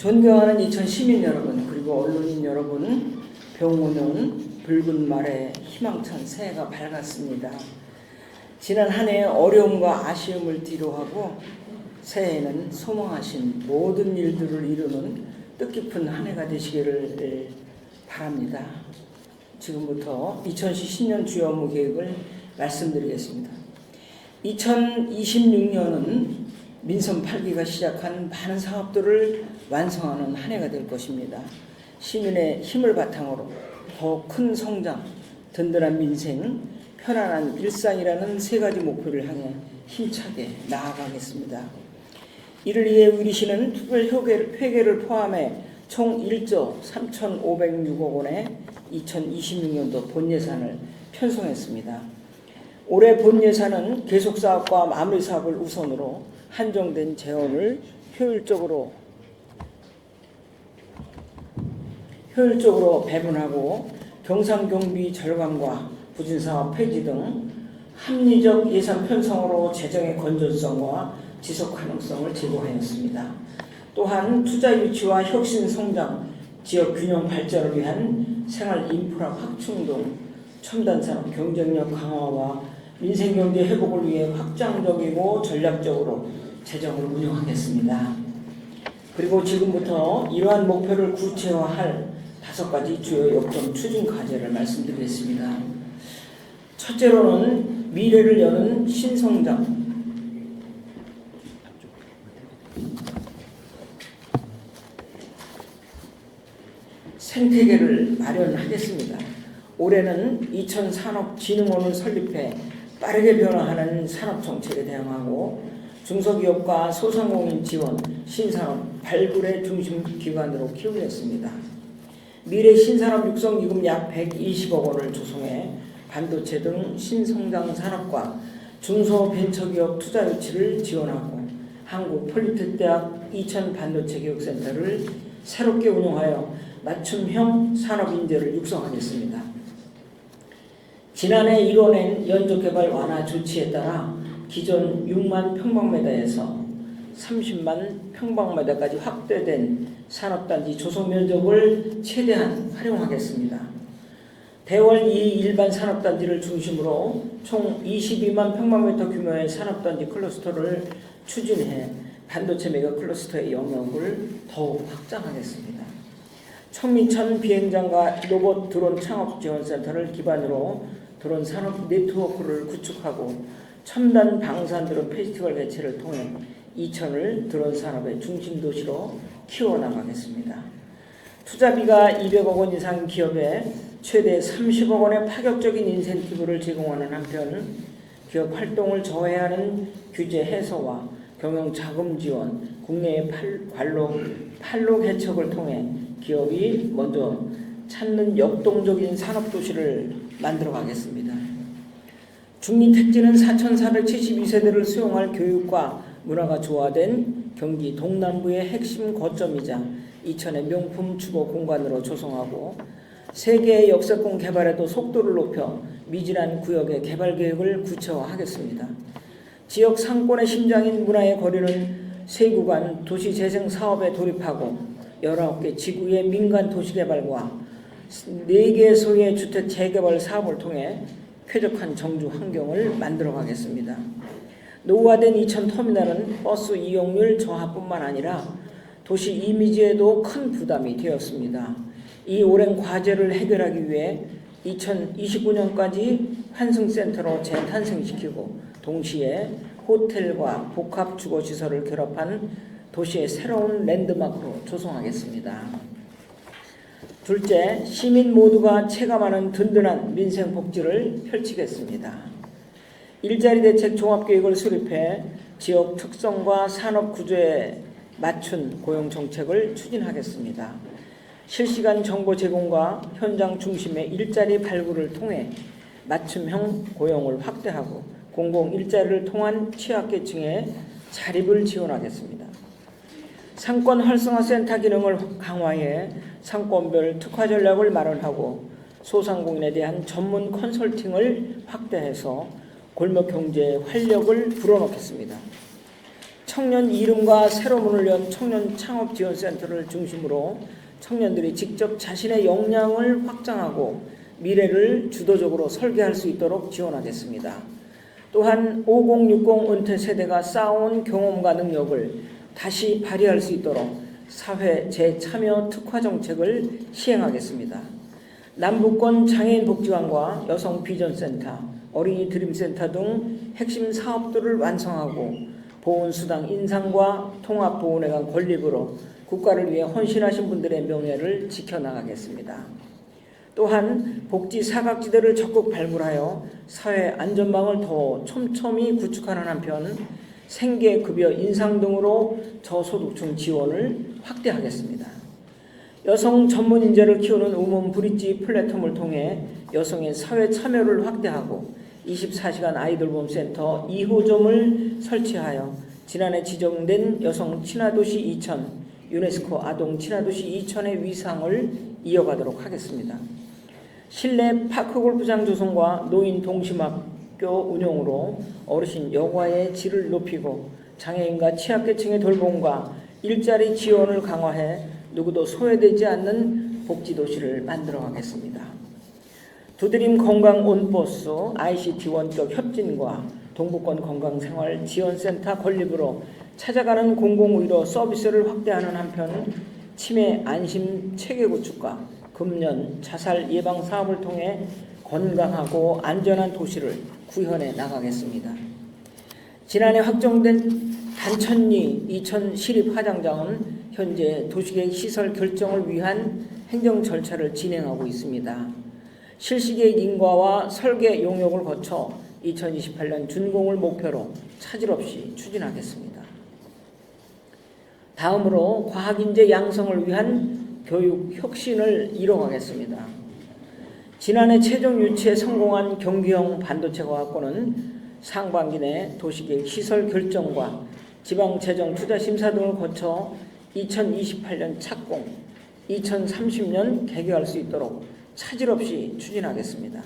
존경하는 이천 시민 여러분, 그리고 언론인 여러분, 병오는 붉은 말에 희망찬 새해가 밝았습니다. 지난 한 해 어려움과 아쉬움을 뒤로하고 새해에는 소망하신 모든 일들을 이루는 뜻깊은 한 해가 되시기를 바랍니다. 지금부터 2010년 주요 업무 계획을 말씀드리겠습니다. 2026년은 민선 8기가 시작한 많은 사업들을 완성하는 한 해가 될 것입니다. 시민의 힘을 바탕으로 더 큰 성장, 든든한 민생, 편안한 일상이라는 세 가지 목표를 향해 힘차게 나아가겠습니다. 이를 위해 우리시는 특별회계를 포함해 총 1조 3,506억 원의 2026년도 본예산을 편성했습니다. 올해 본예산은 계속사업과 마무리사업을 우선으로 한정된 재원을 효율적으로 배분하고 경상경비 절감과 부진사업 폐지 등 합리적 예산 편성으로 재정의 건전성과 지속 가능성을 제고하였습니다. 또한 투자 유치와 혁신 성장, 지역 균형 발전을 위한 생활 인프라 확충 등 첨단 산업 경쟁력 강화와 민생 경제 회복을 위해 확장적이고 전략적으로 재정을 운영하겠습니다. 그리고 지금부터 이러한 목표를 구체화할 5가지 주요 역점 추진 과제를 말씀드리겠습니다. 첫째로는 미래를 여는 신성장. 생태계를 마련하겠습니다. 올해는 이천산업진흥원을 설립해 빠르게 변화하는 산업정책에 대응하고 중소기업과 소상공인 지원, 신산업 발굴의 중심 기관으로 키우겠습니다. 미래 신산업 육성기금 약 120억 원을 조성해 반도체 등 신성장 산업과 중소벤처기업 투자 유치를 지원하고 한국폴리텍대학 이천반도체교육센터를 새롭게 운영하여 맞춤형 산업인재를 육성하겠습니다. 지난해 이뤄낸 연적개발 완화 조치에 따라 기존 6만 평방미터에서 30만 평방미터까지 확대된 산업단지 조성 면적을 최대한 활용하겠습니다. 대월 2 일반 산업단지를 중심으로 총 22만 평방미터 규모의 산업단지 클러스터를 추진해 반도체 메가 클러스터의 영역을 더욱 확장하겠습니다. 청민천 비행장과 로봇 드론 창업 지원센터를 기반으로 드론 산업 네트워크를 구축하고 첨단 방산 드론 페스티벌 개최를 통해 이천을 드론 산업의 중심 도시로 키워나가겠습니다. 투자비가 200억 원 이상 기업에 최대 30억 원의 파격적인 인센티브를 제공하는 한편 기업 활동을 저해하는 규제 해소와 경영 자금 지원, 국내의 판로 개척을 통해 기업이 먼저 찾는 역동적인 산업도시를 만들어 가겠습니다. 중리택지는 4,472세대를 수용할 교육과 문화가 조화된 경기 동남부의 핵심 거점이자 이천의 명품 주거 공간으로 조성하고 세계의 역세권 개발에도 속도를 높여 미진한 구역의 개발 계획을 구체화하겠습니다. 지역 상권의 심장인 문화의 거리는 세 구간 도시재생 사업에 돌입하고 19개 지구의 민간 도시개발과 4개 소유의 주택 재개발 사업을 통해 쾌적한 정주 환경을 만들어가겠습니다. 노후화된 이천터미널은 버스 이용률 저하뿐만 아니라 도시 이미지에도 큰 부담이 되었습니다. 이 오랜 과제를 해결하기 위해 2029년까지 환승센터로 재탄생시키고 동시에 호텔과 복합주거시설을 결합한 도시의 새로운 랜드마크로 조성하겠습니다. 둘째, 시민 모두가 체감하는 든든한 민생복지를 펼치겠습니다. 일자리 대책 종합계획을 수립해 지역 특성과 산업 구조에 맞춘 고용정책을 추진하겠습니다. 실시간 정보 제공과 현장 중심의 일자리 발굴을 통해 맞춤형 고용을 확대하고 공공일자리를 통한 취약계층의 자립을 지원하겠습니다. 상권 활성화 센터 기능을 강화해 상권별 특화 전략을 마련하고 소상공인에 대한 전문 컨설팅을 확대해서 골목 경제에 활력을 불어넣겠습니다. 청년 이름과 새로 문을 연 청년 창업지원센터를 중심으로 청년들이 직접 자신의 역량을 확장하고 미래를 주도적으로 설계할 수 있도록 지원하겠습니다. 또한 5060 은퇴 세대가 쌓아온 경험과 능력을 다시 발휘할 수 있도록 사회 재참여 특화 정책을 시행하겠습니다. 남북권 장애인 복지관과 여성 비전센터, 어린이 드림센터 등 핵심 사업들을 완성하고 보훈수당 인상과 통합보훈에 관한 건립으로 국가를 위해 헌신하신 분들의 명예를 지켜나가겠습니다. 또한 복지 사각지대를 적극 발굴하여 사회 안전망을 더 촘촘히 구축하는 한편 생계급여 인상 등으로 저소득층 지원을 확대하겠습니다. 여성 전문 인재를 키우는 우먼 브릿지 플랫폼을 통해 여성의 사회 참여를 확대하고 24시간 아이돌봄 센터 2호점을 설치하여 지난해 지정된 여성 친화도시 2000, 유네스코 아동 친화도시 2000의 위상을 이어가도록 하겠습니다. 실내 파크골프장 조성과 노인 동심학교 운영으로 어르신 여가의 질을 높이고 장애인과 취약계층의 돌봄과 일자리 지원을 강화해 누구도 소외되지 않는 복지도시를 만들어가겠습니다. 두드림 건강 온버스 ICT 원격 협진과 동북권 건강생활지원센터 건립으로 찾아가는 공공의료 서비스를 확대하는 한편 치매 안심 체계 구축과 금연 자살 예방 사업을 통해 건강하고 안전한 도시를 구현해 나가겠습니다. 지난해 확정된 단천리 이천 시립화장장은 현재 도시계획 시설 결정을 위한 행정 절차를 진행하고 있습니다. 실시계획 인가와 설계 용역을 거쳐 2028년 준공을 목표로 차질 없이 추진하겠습니다. 다음으로 과학인재 양성을 위한 교육 혁신을 이뤄가겠습니다. 지난해 최종 유치에 성공한 경기형 반도체과학고는 상반기 내 도시계획 시설 결정과 지방재정투자심사 등을 거쳐 2028년 착공, 2030년 개교할 수 있도록 차질 없이 추진하겠습니다.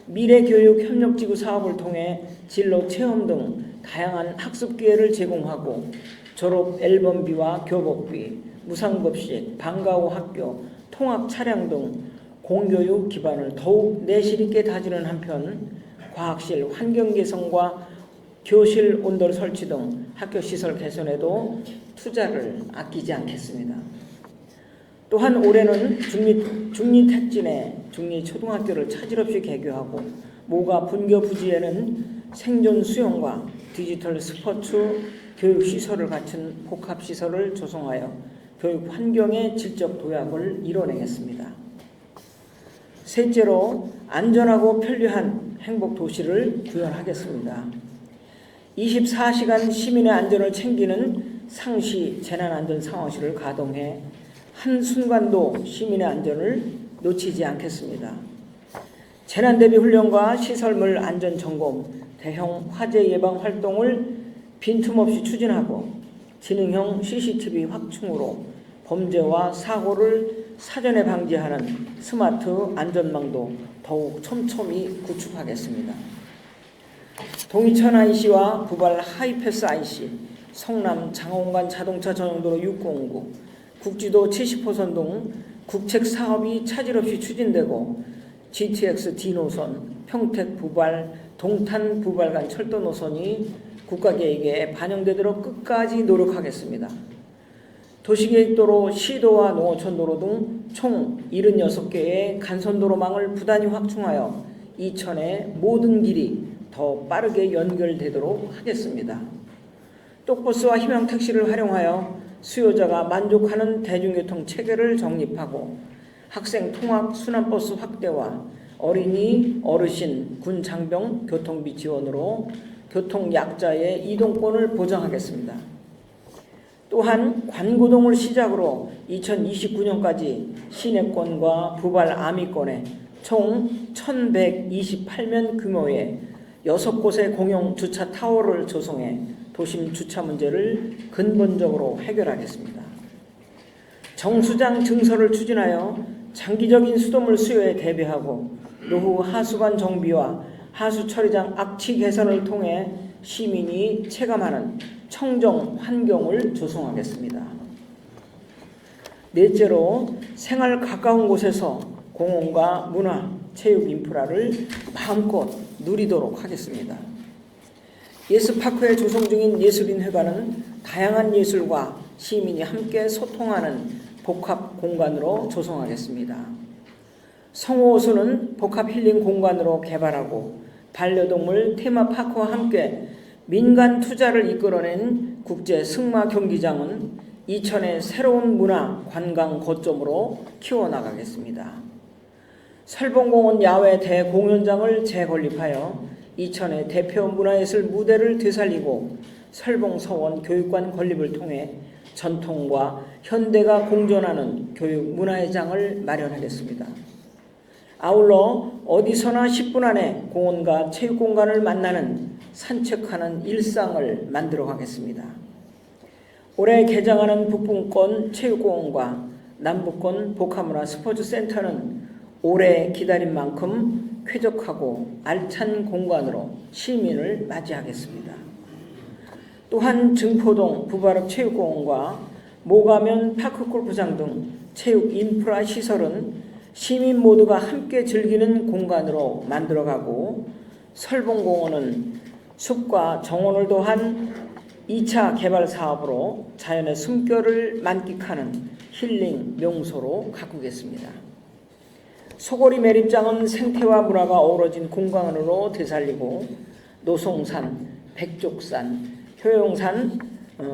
미래교육협력지구 사업을 통해 진로 체험 등 다양한 학습 기회를 제공하고 졸업 앨범비와 교복비, 무상급식, 방과후 학교, 통학 차량 등 공교육 기반을 더욱 내실 있게 다지는 한편 과학실 환경 개선과 교실 온돌 설치 등 학교 시설 개선에도 투자를 아끼지 않겠습니다. 또한 올해는 중리택진에 중리초등학교를 차질 없이 개교하고 모가 분교 부지에는 생존 수영과 디지털 스포츠 교육시설을 갖춘 복합시설을 조성하여 교육 환경의 질적 도약을 이뤄내겠습니다. 셋째로 안전하고 편리한 행복도시를 구현하겠습니다. 24시간 시민의 안전을 챙기는 상시 재난안전상황실을 가동해 한순간도 시민의 안전을 놓치지 않겠습니다. 재난대비 훈련과 시설물 안전점검, 대형 화재 예방 활동을 빈틈없이 추진하고 지능형 CCTV 확충으로 범죄와 사고를 사전에 방지하는 스마트 안전망도 더욱 촘촘히 구축하겠습니다. 동이천 IC와 부발 하이패스 IC, 성남 장원간 자동차 전용도로 609, 국지도 70호선 등 국책 사업이 차질 없이 추진되고 GTX D 노선, 평택 부발, 동탄 부발 간 철도 노선이 국가계획에 반영되도록 끝까지 노력하겠습니다. 도시계획도로, 시도와 농어촌도로 등 총 76개의 간선도로망을 부단히 확충하여 이천의 모든 길이 더 빠르게 연결되도록 하겠습니다. 똑버스와 희망택시를 활용하여 수요자가 만족하는 대중교통 체계를 정립하고 학생 통학 순환버스 확대와 어린이, 어르신, 군 장병 교통비 지원으로 교통약자의 이동권을 보장하겠습니다. 또한 관고동을 시작으로 2029년까지 시내권과 부발 아미권에 총 1128면 규모의 6곳의 공용 주차 타워를 조성해 도심 주차 문제를 근본적으로 해결하겠습니다. 정수장 증설을 추진하여 장기적인 수돗물 수요에 대비하고 노후 하수관 정비와 하수 처리장 악취 개선을 통해 시민이 체감하는 청정 환경을 조성하겠습니다. 넷째로 생활 가까운 곳에서 공원과 문화, 체육 인프라를 마음껏 누리도록 하겠습니다. 예스파크에 조성 중인 예술인회관은 다양한 예술과 시민이 함께 소통하는 복합 공간으로 조성하겠습니다. 성호호수는 복합 힐링 공간으로 개발하고 반려동물 테마파크와 함께 민간 투자를 이끌어낸 국제 승마 경기장은 이천의 새로운 문화 관광 거점으로 키워나가겠습니다. 설봉공원 야외 대공연장을 재건립하여 이천의 대표 문화예술 무대를 되살리고 설봉서원 교육관 건립을 통해 전통과 현대가 공존하는 교육 문화회장을 마련하겠습니다. 아울러 어디서나 10분 안에 공원과 체육공간을 만나는 산책하는 일상을 만들어 가겠습니다. 올해 개장하는 북부권 체육공원과 남부권 복합문화 스포츠센터는 오래 기다린 만큼 쾌적하고 알찬 공간으로 시민을 맞이하겠습니다. 또한 증포동 부바릅 체육공원과 모가면 파크골프장 등 체육 인프라 시설은 시민 모두가 함께 즐기는 공간으로 만들어가고 설봉공원은 숲과 정원을 더한 2차 개발 사업으로 자연의 숨결을 만끽하는 힐링 명소로 가꾸겠습니다. 소고리 매립장은 생태와 문화가 어우러진 공간으로 되살리고 노송산, 백족산, 효용산,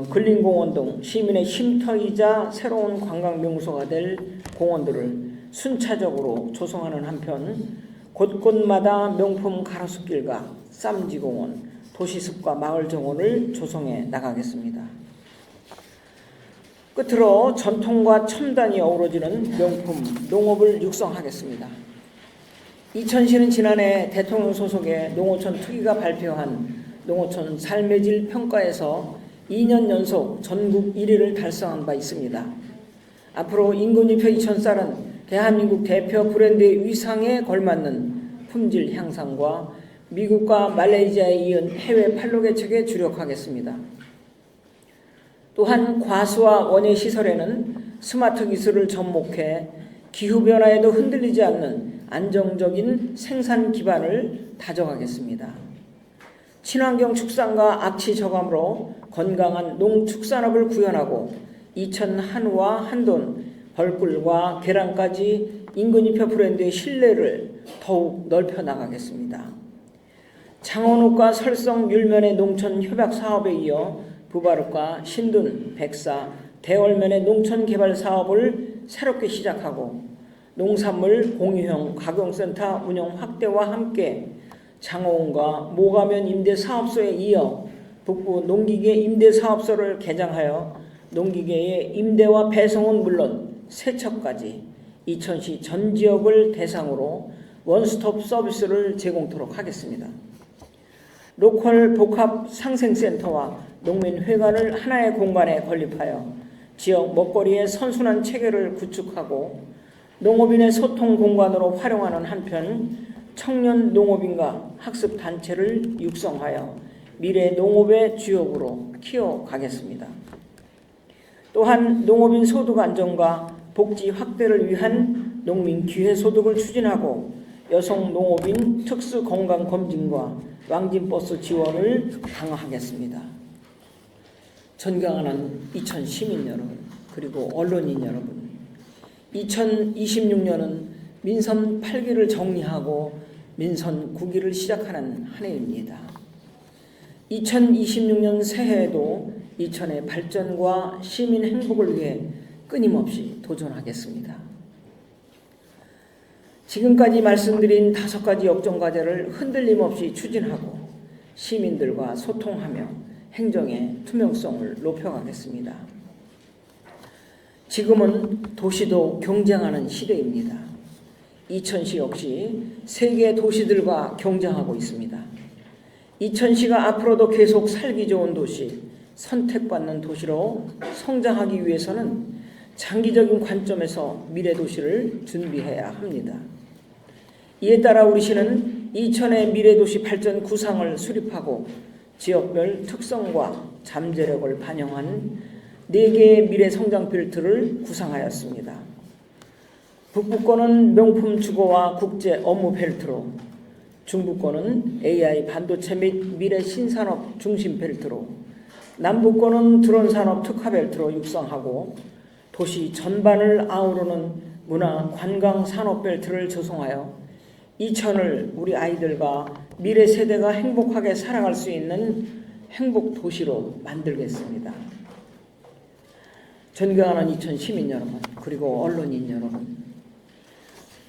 근린공원 등 시민의 쉼터이자 새로운 관광 명소가 될 공원들을 순차적으로 조성하는 한편 곳곳마다 명품 가로수길과 쌈지공원, 도시숲과 마을정원을 조성해 나가겠습니다. 끝으로 전통과 첨단이 어우러지는 명품 농업을 육성하겠습니다. 이천시는 지난해 대통령 소속의 농어촌 특위가 발표한 농어촌 삶의 질 평가에서 2년 연속 전국 1위를 달성한 바 있습니다. 앞으로 인근유표 이천쌀은 대한민국 대표 브랜드의 위상에 걸맞는 품질 향상과 미국과 말레이시아에 이은 해외 판로 개척에 주력하겠습니다. 또한 과수와 원예 시설에는 스마트 기술을 접목해 기후변화에도 흔들리지 않는 안정적인 생산 기반을 다져가겠습니다. 친환경 축산과 악취 저감으로 건강한 농축산업을 구현하고 이천 한우와 한돈, 벌꿀과 계란까지 인근유표 브랜드의 신뢰를 더욱 넓혀 나가겠습니다. 창원읍과 설성 율면의 농촌 협약 사업에 이어 부바릅과 신둔, 백사, 대월면의 농촌 개발 사업을 새롭게 시작하고 농산물 공유형 가공센터 운영 확대와 함께 장호원과 모가면 임대사업소에 이어 북부 농기계 임대사업소를 개장하여 농기계의 임대와 배송은 물론 세척까지 이천시 전 지역을 대상으로 원스톱 서비스를 제공토록 하겠습니다. 로컬 복합 상생센터와 농민회관을 하나의 공간에 건립하여 지역 먹거리의 선순환 체계를 구축하고 농업인의 소통 공간으로 활용하는 한편 청년 농업인과 학습단체를 육성하여 미래 농업의 주역으로 키워가겠습니다. 또한 농업인 소득 안정과 복지 확대를 위한 농민 기회소득을 추진하고 여성 농업인 특수 건강검진과 왕진버스 지원을 강화하겠습니다. 존경하는 이천 시민 여러분, 그리고 언론인 여러분, 2026년은 민선 8기를 정리하고 민선 9기를 시작하는 한 해입니다. 2026년 새해에도 이천의 발전과 시민 행복을 위해 끊임없이 도전하겠습니다. 지금까지 말씀드린 5가지 역정과제를 흔들림 없이 추진하고 시민들과 소통하며 행정의 투명성을 높여가겠습니다. 지금은 도시도 경쟁하는 시대입니다. 이천시 역시 세계 도시들과 경쟁하고 있습니다. 이천시가 앞으로도 계속 살기 좋은 도시, 선택받는 도시로 성장하기 위해서는 장기적인 관점에서 미래 도시를 준비해야 합니다. 이에 따라 우리 시는 이천의 미래도시 발전 구상을 수립하고 지역별 특성과 잠재력을 반영한 4개의 미래 성장 벨트를 구상하였습니다. 북부권은 명품 주거와 국제 업무 벨트로, 중부권은 AI 반도체 및 미래 신산업 중심 벨트로, 남부권은 드론 산업 특화 벨트로 육성하고 도시 전반을 아우르는 문화 관광 산업 벨트를 조성하여 이천을 우리 아이들과 미래 세대가 행복하게 살아갈 수 있는 행복 도시로 만들겠습니다. 존경하는 이천 시민 여러분, 그리고 언론인 여러분,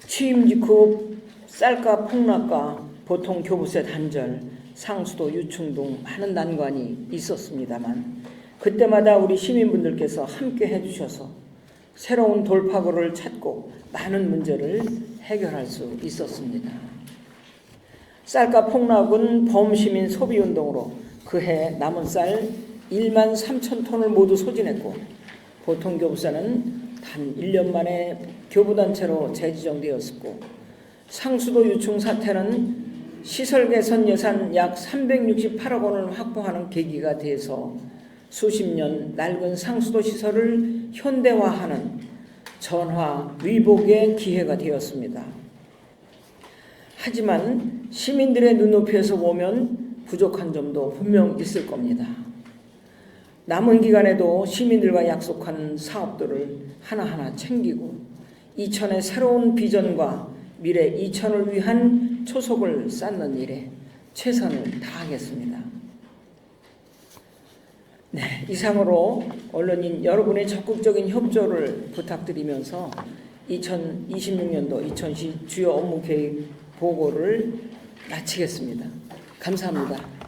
취임 직후 쌀값 폭락과 보통 교부세 단절, 상수도 유충 등 많은 난관이 있었습니다만 그때마다 우리 시민분들께서 함께 해주셔서 새로운 돌파구를 찾고 많은 문제를 해결할 수 있었습니다. 쌀값 폭락은 범시민 소비운동으로 그해 남은 쌀 1만 3천 톤을 모두 소진했고 보통 교부세는 단 1년 만에 교부단체로 재지정되었고 상수도 유충 사태는 시설 개선 예산 약 368억 원을 확보하는 계기가 돼서 수십 년 낡은 상수도 시설을 현대화하는 전화 위복의 기회가 되었습니다. 하지만 시민들의 눈높이에서 보면 부족한 점도 분명 있을 겁니다. 남은 기간에도 시민들과 약속한 사업들을 하나하나 챙기고 이천의 새로운 비전과 미래 이천을 위한 초석을 쌓는 일에 최선을 다하겠습니다. 네, 이상으로 언론인 여러분의 적극적인 협조를 부탁드리면서 2026년도 이천시 주요 업무 계획 보고를 마치겠습니다. 감사합니다.